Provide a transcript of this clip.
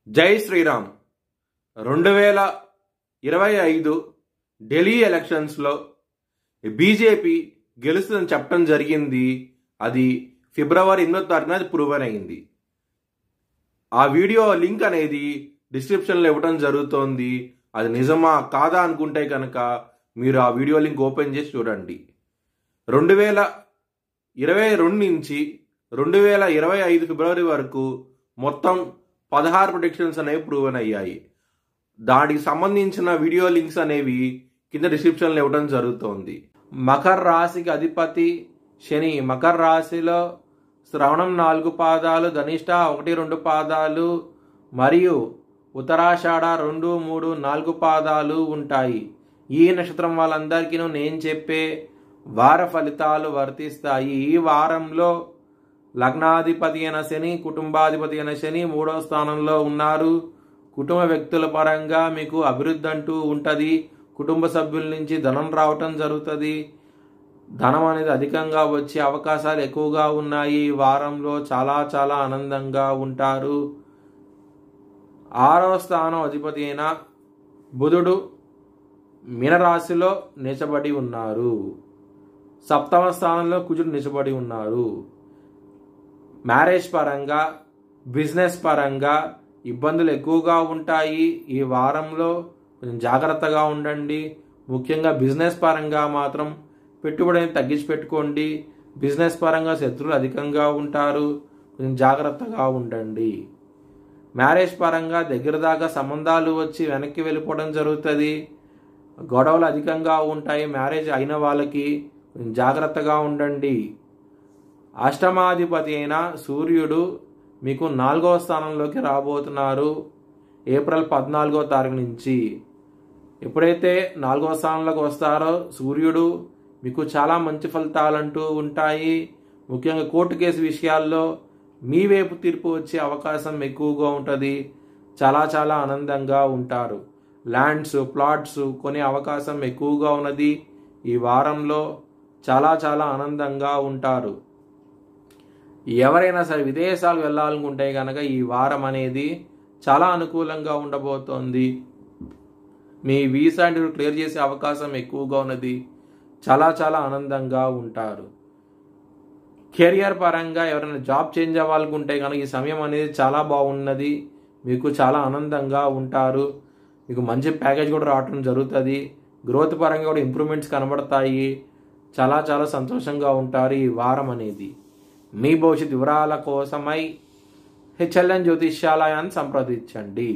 జై శ్రీరామ్. 2025 ఢిల్లీ ఎలక్షన్స్లో బీజేపీ గెలుస్తుందని చెప్పడం జరిగింది. అది ఫిబ్రవరి 8వ తారీఖున అది ప్రూవన్ అయింది. ఆ వీడియో లింక్ అనేది డిస్క్రిప్షన్లో ఇవ్వడం జరుగుతోంది. అది నిజమా కాదా అనుకుంటే కనుక మీరు ఆ వీడియో లింక్ ఓపెన్ చేసి చూడండి. 2022 నుంచి 2025 ఫిబ్రవరి వరకు మొత్తం 16 ప్రొడిక్షన్స్ అనేవి ప్రూవన్ అయ్యాయి. దానికి సంబంధించిన వీడియో లింక్స్ అనేవి కింద డిస్క్రిప్షన్లో ఇవ్వడం జరుగుతోంది. మకర రాశికి అధిపతి శని. మకర రాశిలో శ్రవణం 4 పాదాలు, ధనిష్ట 1-2 పాదాలు మరియు ఉత్తరాషాఢ 2, 3, 4 పాదాలు ఉంటాయి. ఈ నక్షత్రం వాళ్ళందరికీ నేను చెప్పే వార ఫలితాలు వర్తిస్తాయి. ఈ వారంలో లగ్నాధిపతి అయిన శని, కుటుంబాధిపతి అయిన శని 3వ స్థానంలో ఉన్నారు. కుటుంబ వ్యక్తుల పరంగా మీకు అభివృద్ధి అంటూ ఉంటుంది. కుటుంబ సభ్యుల నుంచి ధనం రావటం జరుగుతుంది. ధనం అనేది అధికంగా వచ్చే అవకాశాలు ఎక్కువగా ఉన్నాయి. ఈ వారంలో చాలా చాలా ఆనందంగా ఉంటారు. 6వ స్థానం అధిపతి అయిన బుధుడు మీనరాశిలో నిలబడి ఉన్నారు. 7వ స్థానంలో కుజుడు నిలబడి ఉన్నారు. మ్యారేజ్ పరంగా, బిజినెస్ పరంగా ఇబ్బందులు ఎక్కువగా ఉంటాయి. ఈ వారంలో కొంచెం జాగ్రత్తగా ఉండండి. ముఖ్యంగా బిజినెస్ పరంగా మాత్రం పెట్టుబడిని తగ్గించి పెట్టుకోండి. బిజినెస్ పరంగా శత్రువులు అధికంగా ఉంటారు. కొంచెం జాగ్రత్తగా ఉండండి. మ్యారేజ్ పరంగా దగ్గర దాకా సంబంధాలు వచ్చి వెనక్కి వెళ్ళిపోవడం జరుగుతుంది. గొడవలు అధికంగా ఉంటాయి. మ్యారేజ్ అయిన వాళ్ళకి కొంచెం జాగ్రత్తగా ఉండండి. అష్టమాధిపతి అయిన సూర్యుడు మీకు 4వ స్థానంలోకి రాబోతున్నారు ఏప్రిల్ 14వ తారీఖు నుంచి. ఎప్పుడైతే 4వ స్థానంలోకి వస్తారో సూర్యుడు మీకు చాలా మంచి ఫలితాలంటూ ఉంటాయి. ముఖ్యంగా కోర్టు కేసు విషయాల్లో మీ వైపు తీర్పు వచ్చే అవకాశం ఎక్కువగా ఉంటుంది. చాలా చాలా ఆనందంగా ఉంటారు. ల్యాండ్స్, ప్లాట్స్ కొనే అవకాశం ఎక్కువగా ఉన్నది. ఈ వారంలో చాలా చాలా ఆనందంగా ఉంటారు. ఎవరైనా సరే విదేశాలు వెళ్ళాలనుకుంటే కనుక ఈ వారం అనేది చాలా అనుకూలంగా ఉండబోతోంది. మీ వీసా ఇంటర్వ్యూ క్లియర్ చేసే అవకాశం ఎక్కువగా ఉన్నది. చాలా చాలా ఆనందంగా ఉంటారు. కెరియర్ పరంగా ఎవరైనా జాబ్ చేంజ్ అవ్వాలనుకుంటే కనుక ఈ సమయం అనేది చాలా బాగున్నది. మీకు చాలా ఆనందంగా ఉంటారు. మీకు మంచి ప్యాకేజ్ కూడా రావడం జరుగుతుంది. గ్రోత్ పరంగా కూడా ఇంప్రూవ్మెంట్స్ కనబడతాయి. చాలా చాలా సంతోషంగా ఉంటారు ఈ వారం అనేది. మీ భవిష్యత్ వివరాల కోసమై హెచ్ఎల్ఎన్ జ్యోతిష్యాలయాన్ని సంప్రదించండి.